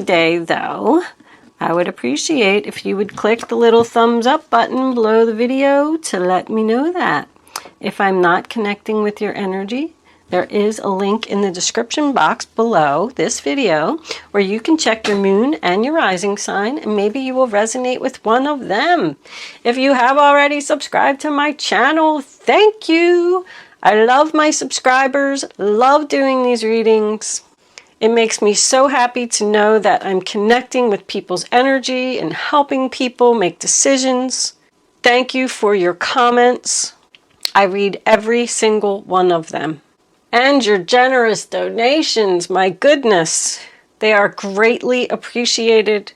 Today, though, I would appreciate if you would click the little thumbs up button below the video to let me know that. If I'm not connecting with your energy, there is a link in the description box below this video where you can check your moon and your rising sign, and maybe you will resonate with one of them. If you have already subscribed to my channel, thank you. I love my subscribers, love doing these readings. It makes me so happy to know that I'm connecting with people's energy and helping people make decisions. Thank you for your comments. I read every single one of them. And your generous donations, my goodness, they are greatly appreciated.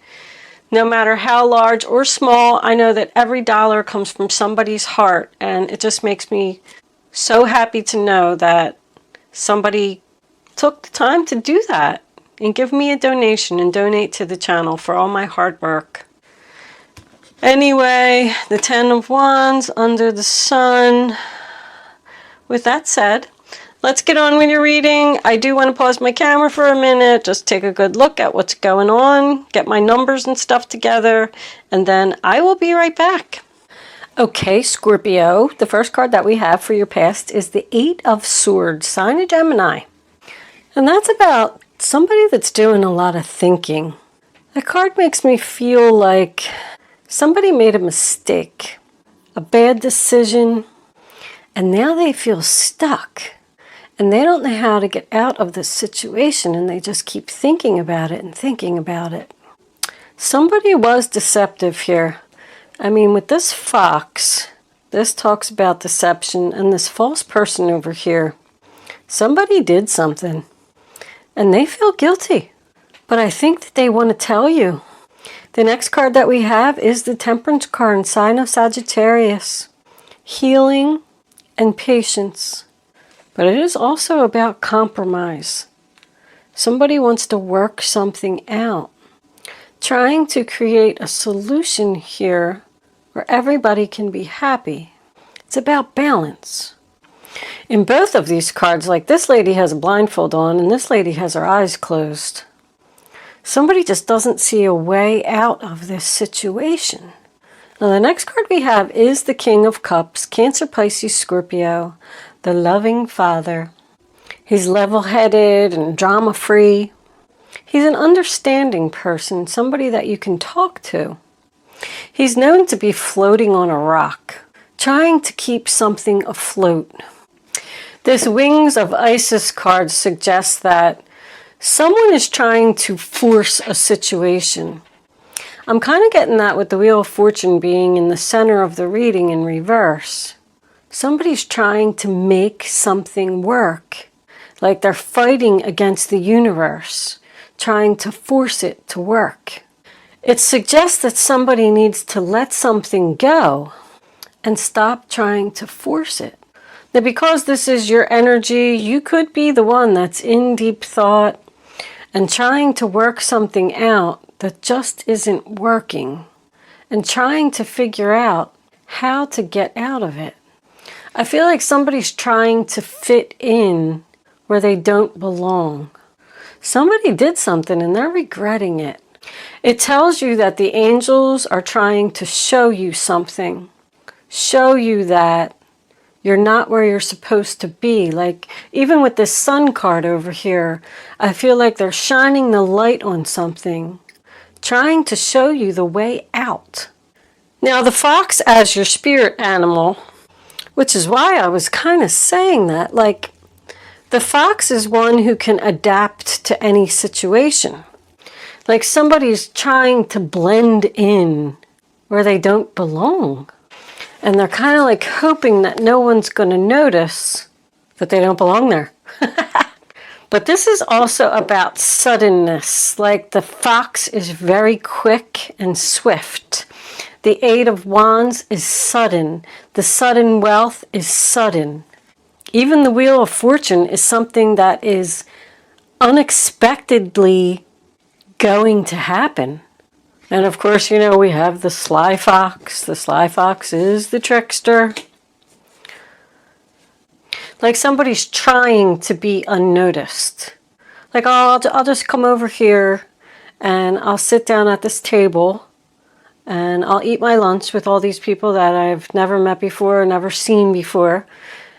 No matter how large or small, I know that every dollar comes from somebody's heart, and it just makes me so happy to know that somebody took the time to do that and give me a donation and donate to the channel for all my hard work. Anyway, the 10 of Wands under the sun. With that said, let's get on with your reading. I do want to pause my camera for a minute, just take a good look at what's going on, get my numbers and stuff together, and then I will be right back. Okay, Scorpio, the first card that we have for your past is the 8 of Swords, sign of Gemini. And that's about somebody that's doing a lot of thinking. That card makes me feel like somebody made a mistake, a bad decision, and now they feel stuck. And they don't know how to get out of this situation, and they just keep thinking about it and thinking about it. Somebody was deceptive here. I mean, with this fox, this talks about deception, and this false person over here, somebody did something. And they feel guilty, but I think that they want to tell you. The next card that we have is the Temperance card, sign of Sagittarius. Healing and patience. But it is also about compromise. Somebody wants to work something out. Trying to create a solution here where everybody can be happy. It's about balance. In both of these cards, like this lady has a blindfold on and this lady has her eyes closed. Somebody just doesn't see a way out of this situation. Now the next card we have is the King of Cups, Cancer, Pisces, Scorpio, the loving father. He's level-headed and drama-free. He's an understanding person, somebody that you can talk to. He's known to be floating on a rock, trying to keep something afloat. This Wings of Isis card suggests that someone is trying to force a situation. I'm kind of getting that with the Wheel of Fortune being in the center of the reading in reverse. Somebody's trying to make something work, like they're fighting against the universe, trying to force it to work. It suggests that somebody needs to let something go and stop trying to force it. Now, because this is your energy, you could be the one that's in deep thought and trying to work something out that just isn't working and trying to figure out how to get out of it. I feel like somebody's trying to fit in where they don't belong. Somebody did something and they're regretting it. It tells you that the angels are trying to show you something, show you that you're not where you're supposed to be. Like, even with this Sun card over here, I feel like they're shining the light on something, trying to show you the way out. Now, the fox as your spirit animal, which is why I was kind of saying that, like, the fox is one who can adapt to any situation. Like somebody's trying to blend in where they don't belong. And they're kind of like hoping that no one's going to notice that they don't belong there. But this is also about suddenness. Like the fox is very quick and swift. The 8 of Wands is sudden. The sudden wealth is sudden. Even the Wheel of Fortune is something that is unexpectedly going to happen. And of course, you know, we have the sly fox. The sly fox is the trickster. Like somebody's trying to be unnoticed. Like, oh, I'll just come over here and I'll sit down at this table and I'll eat my lunch with all these people that I've never met before, never seen before.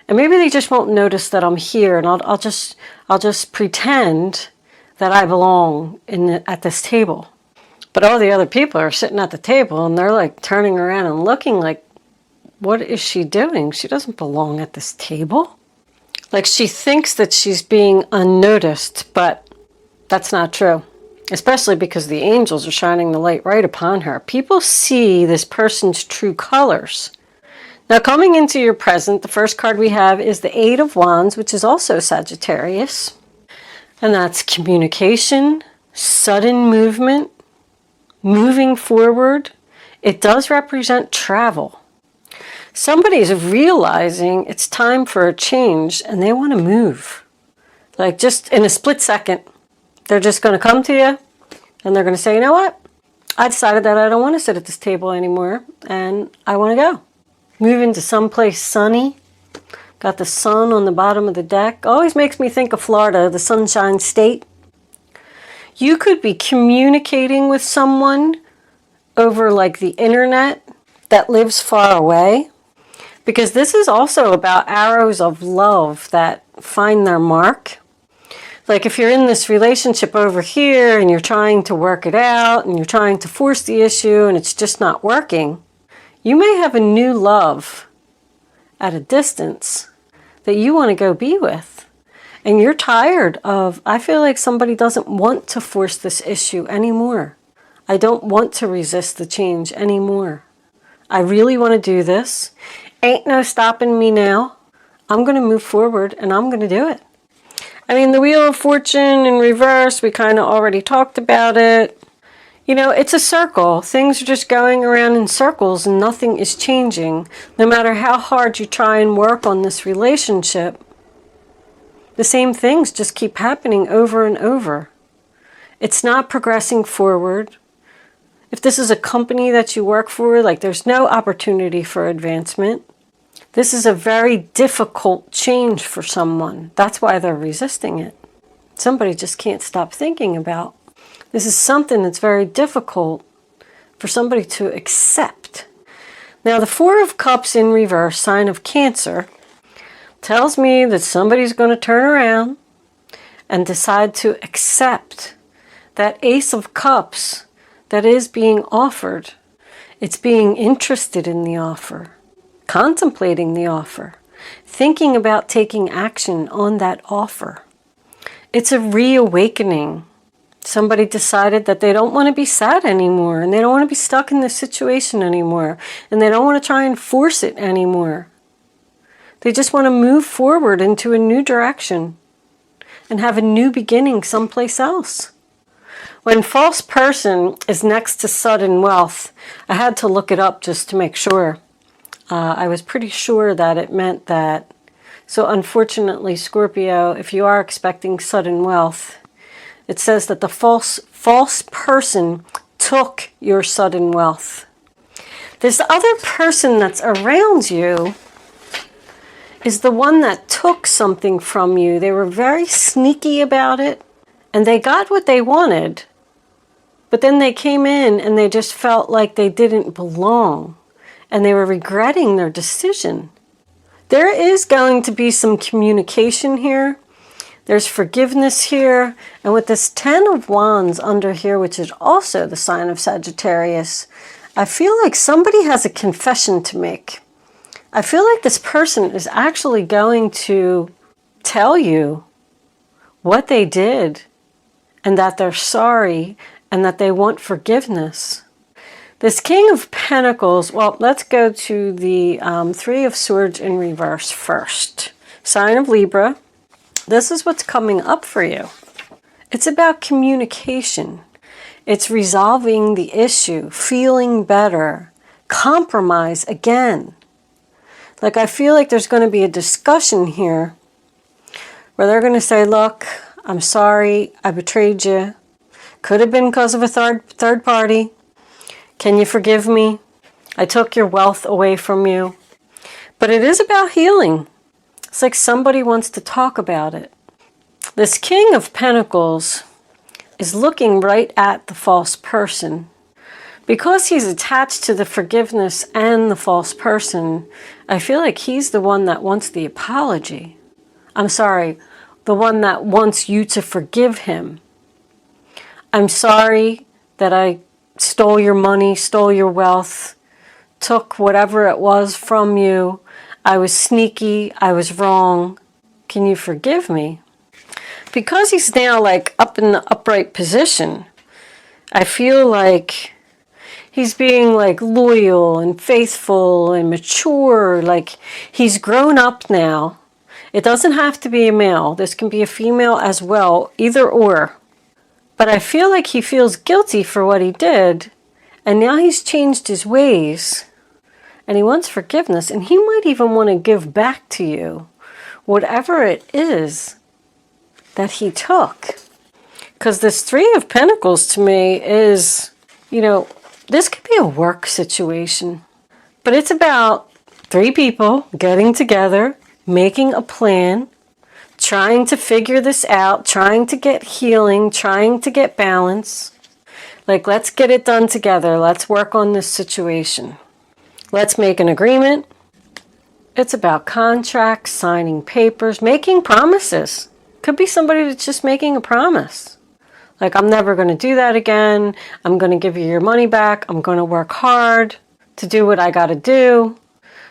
And maybe they just won't notice that I'm here, and I'll just pretend that I belong at this table. But all the other people are sitting at the table and they're like turning around and looking like, what is she doing? She doesn't belong at this table. Like, she thinks that she's being unnoticed, but that's not true. Especially because the angels are shining the light right upon her. People see this person's true colors. Now, coming into your present, the first card we have is the Eight of Wands, which is also Sagittarius. And that's communication, sudden movement, moving forward. It does represent travel. Somebody's realizing it's time for a change and they want to move. Like, just in a split second. They're just going to come to you and they're going to say, you know what? I decided that I don't want to sit at this table anymore and I want to go. Move into someplace sunny. Got the sun on the bottom of the deck. Always makes me think of Florida, the Sunshine State. You could be communicating with someone over like the internet that lives far away. Because this is also about arrows of love that find their mark. Like, if you're in this relationship over here and you're trying to work it out and you're trying to force the issue and it's just not working, you may have a new love at a distance that you want to go be with. And you're tired of, I feel like somebody doesn't want to force this issue anymore. I don't want to resist the change anymore. I really want to do this. Ain't no stopping me now. I'm going to move forward and I'm going to do it. I mean, the Wheel of Fortune in reverse, we kind of already talked about it. You know, it's a circle. Things are just going around in circles and nothing is changing. No matter how hard you try and work on this relationship, the same things just keep happening over and over. It's not progressing forward. If this is a company that you work for, like, there's no opportunity for advancement. This is a very difficult change for someone. That's why they're resisting it. Somebody just can't stop thinking about. This is something that's very difficult for somebody to accept. Now, the Four of Cups in reverse, sign of Cancer, tells me that somebody's going to turn around and decide to accept that Ace of Cups that is being offered. It's being interested in the offer. Contemplating the offer, thinking about taking action on that offer. It's a reawakening. Somebody decided that they don't want to be sad anymore and they don't want to be stuck in this situation anymore and they don't want to try and force it anymore. They just want to move forward into a new direction and have a new beginning someplace else. When false person is next to sudden wealth, I had to look it up just to make sure. I was pretty sure that it meant that. So unfortunately, Scorpio, if you are expecting sudden wealth, it says that the false person took your sudden wealth. This other person that's around you is the one that took something from you. They were very sneaky about it, and they got what they wanted. But then they came in and they just felt like they didn't belong. And they were regretting their decision. There is going to be some communication here. There's forgiveness here. And with this 10 of Wands under here, which is also the sign of Sagittarius, I feel like somebody has a confession to make. I feel like this person is actually going to tell you what they did and that they're sorry and that they want forgiveness. This King of Pentacles, well, let's go to the Three of Swords in reverse first. Sign of Libra. This is what's coming up for you. It's about communication. It's resolving the issue, feeling better, compromise again. Like, I feel like there's going to be a discussion here where they're going to say, look, I'm sorry, I betrayed you. Could have been because of a third party. Can you forgive me? I took your wealth away from you. But it is about healing. It's like somebody wants to talk about it. This King of Pentacles, is looking right at the false person. Because he's attached to the forgiveness and the false person, I feel like he's the one that wants the apology. I'm sorry, the one that wants you to forgive him. I'm sorry that I stole your money, stole your wealth, took whatever it was from you. I was sneaky, I was wrong. Can you forgive me? Because he's now like up in the upright position, I feel like he's being like loyal and faithful and mature, like he's grown up now. It doesn't have to be a male. This can be a female as well, either or. But I feel like he feels guilty for what he did, and now he's changed his ways, and he wants forgiveness, and he might even want to give back to you whatever it is that he took. Because this Three of Pentacles to me is, you know, this could be a work situation, but it's about three people getting together, making a plan, trying to figure this out, trying to get healing, trying to get balance. Like, let's get it done together. Let's work on this situation. Let's make an agreement. It's about contracts, signing papers, making promises. Could be somebody that's just making a promise. Like, I'm never going to do that again. I'm going to give you your money back. I'm going to work hard to do what I got to do.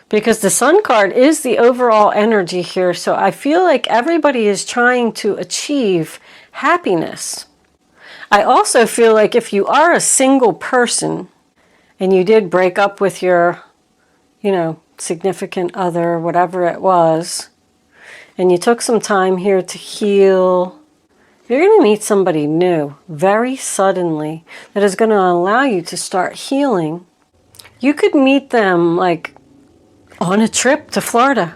Because the Sun card is the overall energy here. So I feel like everybody is trying to achieve happiness. I also feel like if you are a single person and you did break up with your, you know, significant other, whatever it was, and you took some time here to heal, you're going to meet somebody new very suddenly that is going to allow you to start healing. You could meet them like on a trip to Florida.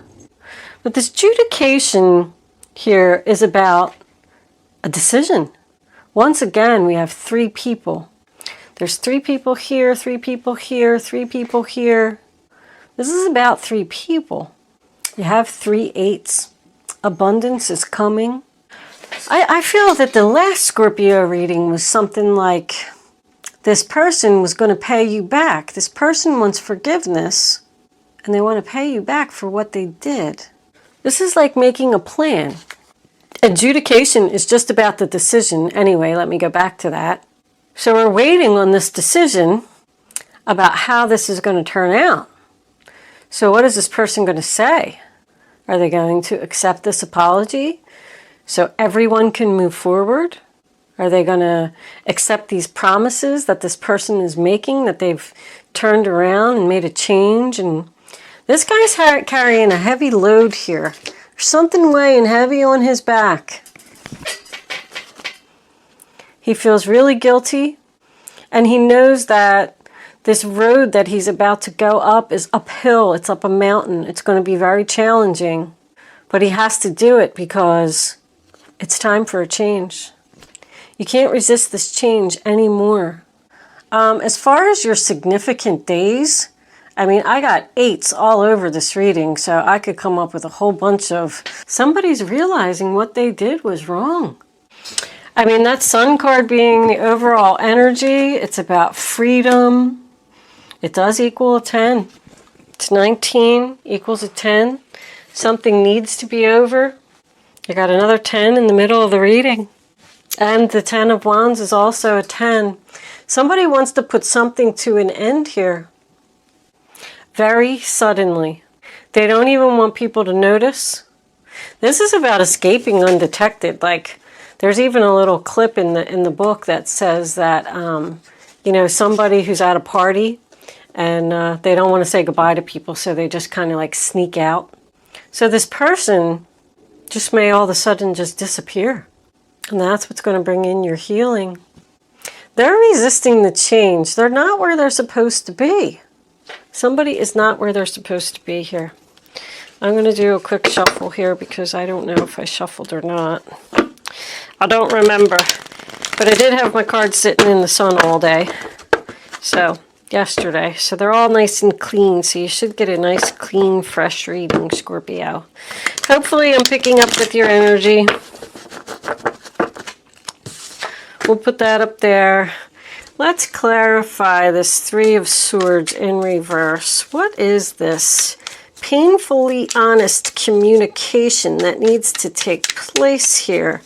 But this adjudication here is about a decision. Once again, we have three people. There's three people here, three people here, three people here. This is about three people. You have 3 8s. Abundance is coming. I feel that the last Scorpio reading was something like this person was going to pay you back. This person wants forgiveness, and they want to pay you back for what they did. This is like making a plan. Adjudication is just about the decision. Anyway, let me go back to that. So we're waiting on this decision about how this is going to turn out. So what is this person going to say? Are they going to accept this apology so everyone can move forward? Are they going to accept these promises that this person is making, that they've turned around and made a change? And this guy's carrying a heavy load here. There's something weighing heavy on his back. He feels really guilty, and he knows that this road that he's about to go up is uphill. It's up a mountain. It's going to be very challenging, but he has to do it because it's time for a change. You can't resist this change anymore. As far as your significant days, I mean, I got 8s all over this reading, so I could come up with a whole bunch of somebody's realizing what they did was wrong. I mean, that Sun card being the overall energy, it's about freedom. It does equal a 10. It's 19 equals a 10. Something needs to be over. You got another 10 in the middle of the reading. And the 10 of Wands is also a 10. Somebody wants to put something to an end here. Very suddenly. They don't even want people to notice. This is about escaping undetected. Like, there's even a little clip in the book that says that, you know, somebody who's at a party and they don't want to say goodbye to people, so they just kind of like sneak out. So this person just may all of a sudden just disappear. And that's what's going to bring in your healing. They're resisting the change. They're not where they're supposed to be. Somebody is not where they're supposed to be here. I'm going to do a quick shuffle here because I don't know if I shuffled or not. I don't remember. But I did have my cards sitting in the sun all day. So, yesterday. So they're all nice and clean. So you should get a nice, clean, fresh reading, Scorpio. Hopefully I'm picking up with your energy. We'll put that up there. Let's clarify this Three of Swords in reverse. What is this painfully honest communication that needs to take place here?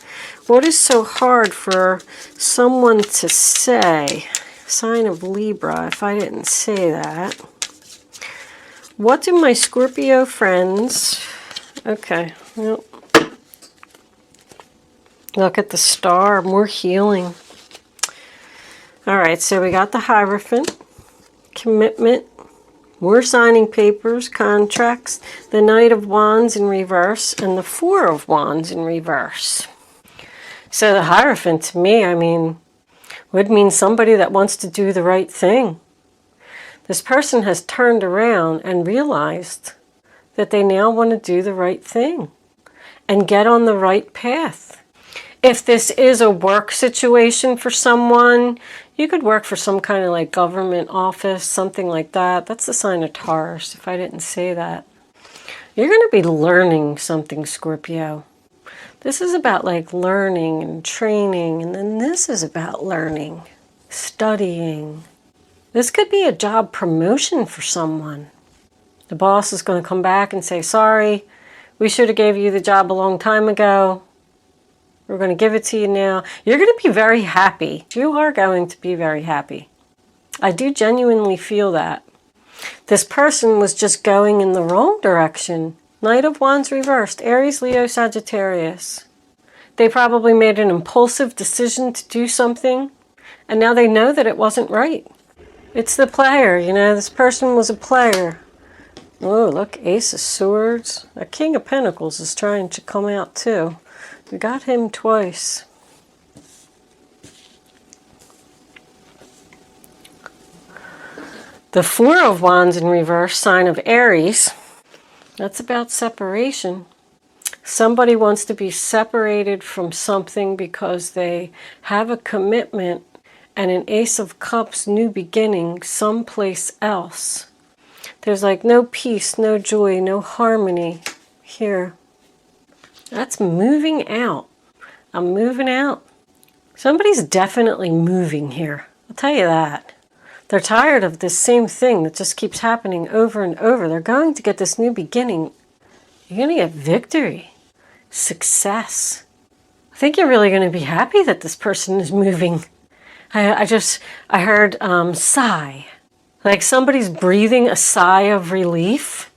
What is so hard for someone to say? Sign of Libra, if I didn't say that. What do my Scorpio friends... Okay, well, look at the star, more healing. All right, so we got the Hierophant, commitment, more signing papers, contracts, the Knight of Wands in reverse, and the Four of Wands in reverse. So the Hierophant, to me, I mean, would mean somebody that wants to do the right thing. This person has turned around and realized that they now want to do the right thing and get on the right path. If this is a work situation for someone, you could work for some kind of like government office, something like that. That's the sign of Taurus, if I didn't say that. You're going to be learning something, Scorpio. This is about like learning and training, and then this is about learning, studying. This could be a job promotion for someone. The boss is going to come back and say, sorry, we should have gave you the job a long time ago. We're going to give it to you now. You're going to be very happy. You are going to be very happy. I do genuinely feel that. This person was just going in the wrong direction. Knight of Wands reversed. Aries, Leo, Sagittarius. They probably made an impulsive decision to do something, and now they know that it wasn't right. It's the player, you know. This person was a player. Oh, look, Ace of Swords. A King of Pentacles is trying to come out too. We got him twice. The Four of Wands in reverse, sign of Aries. That's about separation. Somebody wants to be separated from something because they have a commitment and an Ace of Cups, new beginning, someplace else. There's like no peace, no joy, no harmony here. That's moving out. I'm moving out. Somebody's definitely moving here. I'll tell you that. They're tired of this same thing that just keeps happening over and over. They're going to get this new beginning. You're going to get victory, success. I think you're really going to be happy that this person is moving. I heard sigh. Like somebody's breathing a sigh of relief.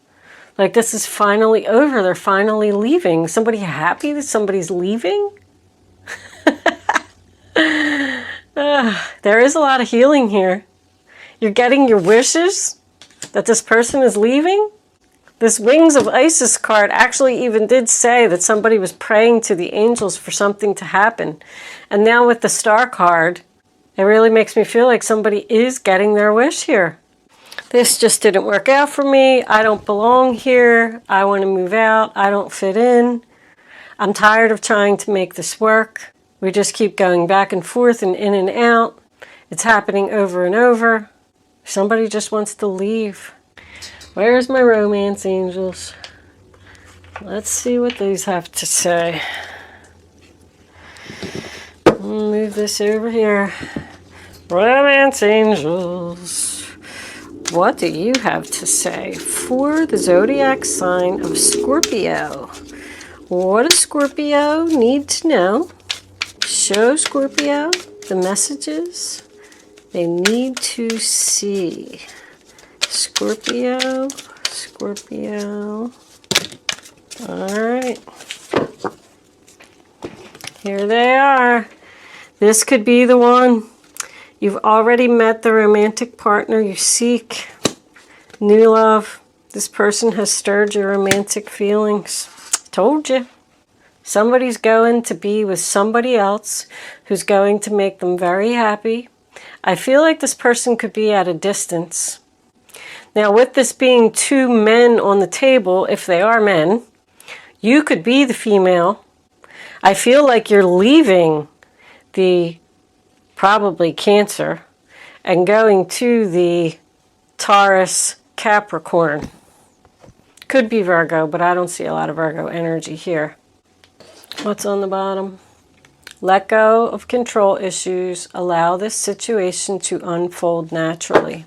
Like this is finally over. They're finally leaving. Somebody happy that somebody's leaving? There is a lot of healing here. You're getting your wishes that this person is leaving. This Wings of Isis card actually even did say that somebody was praying to the angels for something to happen. And now with the Star card, it really makes me feel like somebody is getting their wish here. This just didn't work out for me. I don't belong here. I want to move out. I don't fit in. I'm tired of trying to make this work. We just keep going back and forth and in and out. It's happening over and over. Somebody just wants to leave. Where's my romance angels? Let's see what these have to say. Move this over here. Romance angels. What do you have to say for the zodiac sign of Scorpio? What does Scorpio need to know? Show Scorpio the messages they need to see. Scorpio, Scorpio. All right. Here they are. This could be the one. You've already met the romantic partner you seek. New love. This person has stirred your romantic feelings. Told you. Somebody's going to be with somebody else who's going to make them very happy. I feel like this person could be at a distance. Now, with this being two men on the table, if they are men, you could be the female. I feel like you're leaving the probably Cancer and going to the Taurus Capricorn. Could be Virgo, but I don't see a lot of Virgo energy here. What's on the bottom? Let go of control issues. Allow this situation to unfold naturally.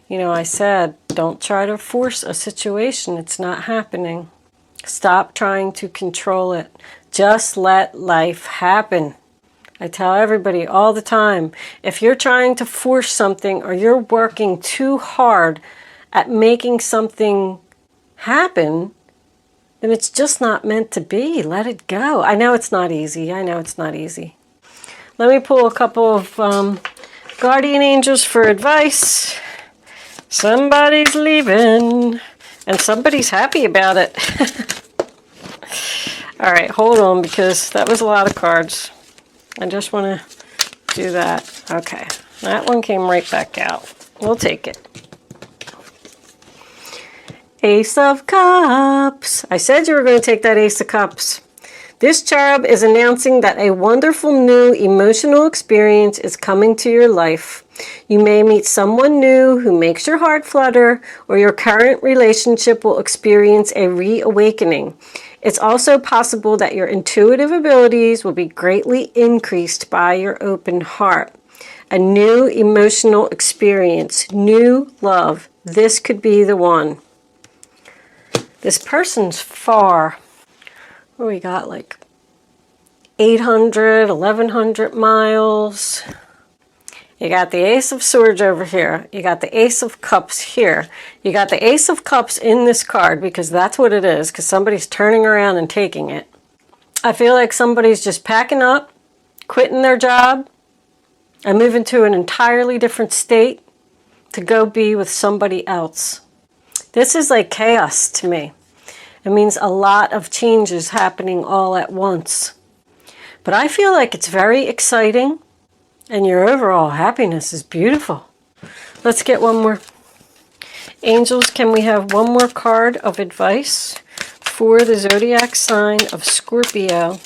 You know, I said, don't try to force a situation. It's not happening. Stop trying to control it. Just let life happen. I tell everybody all the time, if you're trying to force something or you're working too hard at making something happen, then it's just not meant to be. Let it go. I know it's not easy. I know it's not easy. Let me pull a couple of guardian angels for advice. Somebody's leaving and somebody's happy about it. All right, hold on, because that was a lot of cards. I just want to do that. Okay, that one came right back out. We'll take it. Ace of Cups. I said you were going to take that Ace of Cups. This cherub is announcing that a wonderful new emotional experience is coming to your life. You may meet someone new who makes your heart flutter, or your current relationship will experience a reawakening. It's also possible that your intuitive abilities will be greatly increased by your open heart. A new emotional experience, new love. This could be the one. This person's far. What do we got, like 800, 1100 miles. You got the Ace of Swords over here. You got the Ace of Cups here. You got the Ace of Cups in this card, because that's what it is, because somebody's turning around and taking it. I feel like somebody's just packing up, quitting their job, and moving to an entirely different state to go be with somebody else. This is like chaos to me. It means a lot of changes happening all at once. But I feel like it's very exciting. And your overall happiness is beautiful. Let's get one more. Angels, can we have one more card of advice for the zodiac sign of Scorpio?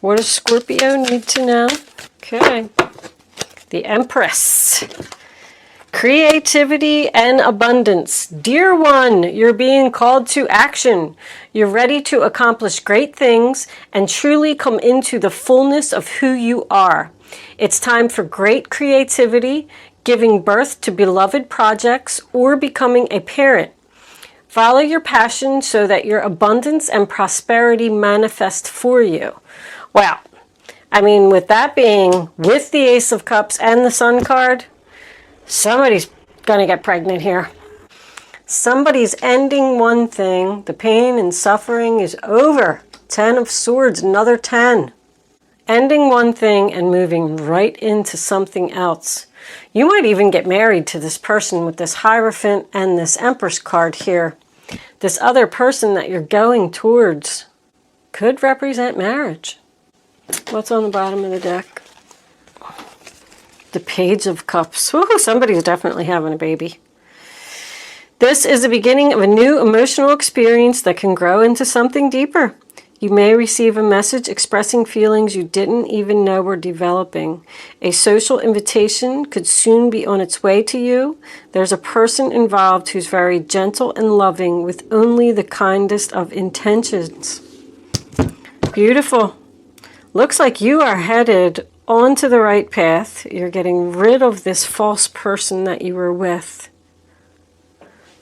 What does Scorpio need to know? Okay. The Empress. Creativity and abundance. Dear one, you're being called to action. You're ready to accomplish great things and truly come into the fullness of who you are. It's time for great creativity, giving birth to beloved projects, or becoming a parent. Follow your passion so that your abundance and prosperity manifest for you. Wow. I mean, with that being with the Ace of Cups and the Sun card, somebody's going to get pregnant here. Somebody's ending one thing. The pain and suffering is over. 10 of Swords, another 10. Ending one thing and moving right into something else. You might even get married to this person with this Hierophant and this Empress card here. This other person that you're going towards could represent marriage. What's on the bottom of the deck? The Page of Cups. Woo, somebody's definitely having a baby. This is the beginning of a new emotional experience that can grow into something deeper. You may receive a message expressing feelings you didn't even know were developing. A social invitation could soon be on its way to you. There's a person involved who's very gentle and loving with only the kindest of intentions. Beautiful. Looks like you are headed onto the right path. You're getting rid of this false person that you were with.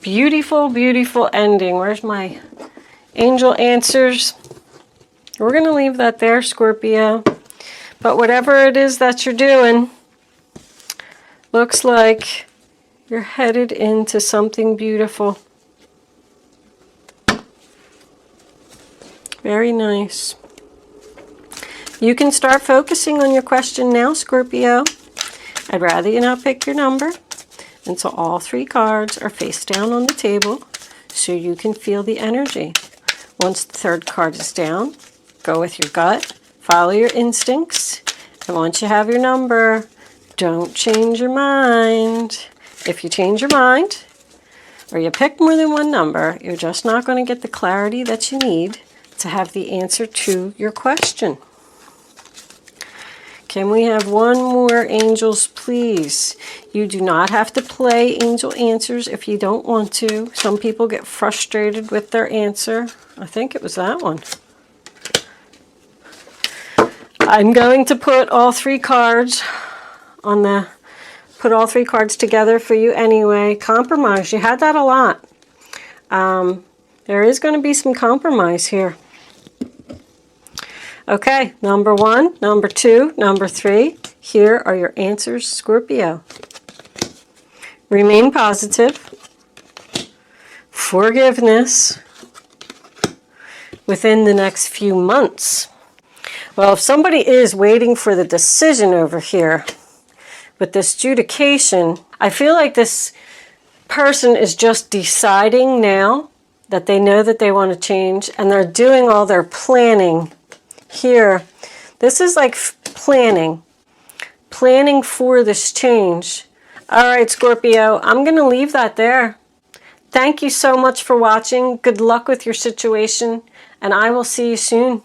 Beautiful, beautiful ending. Where's my angel answers? We're going to leave that there, Scorpio. But whatever it is that you're doing, looks like you're headed into something beautiful. Very nice. You can start focusing on your question now, Scorpio. I'd rather you not pick your number until all 3 cards are face down on the table so you can feel the energy. Once the 3rd card is down, go with your gut, follow your instincts, and once you have your number, don't change your mind. If you change your mind, or you pick more than one number, you're just not going to get the clarity that you need to have the answer to your question. Can we have one more, angels, please? You do not have to play angel answers if you don't want to. Some people get frustrated with their answer. I think it was that one. I'm going to put all 3 cards on the, put all 3 cards together for you anyway. Compromise, you had that a lot. There is going to be some compromise here. Okay, number 1, number 2, number 3. Here are your answers, Scorpio. Remain positive. Forgiveness within the next few months. Well, if somebody is waiting for the decision over here with this adjudication, I feel like this person is just deciding now that they know that they want to change, and they're doing all their planning here. This is like planning for this change. All right, Scorpio, I'm going to leave that there. Thank you so much for watching. Good luck with your situation, and I will see you soon.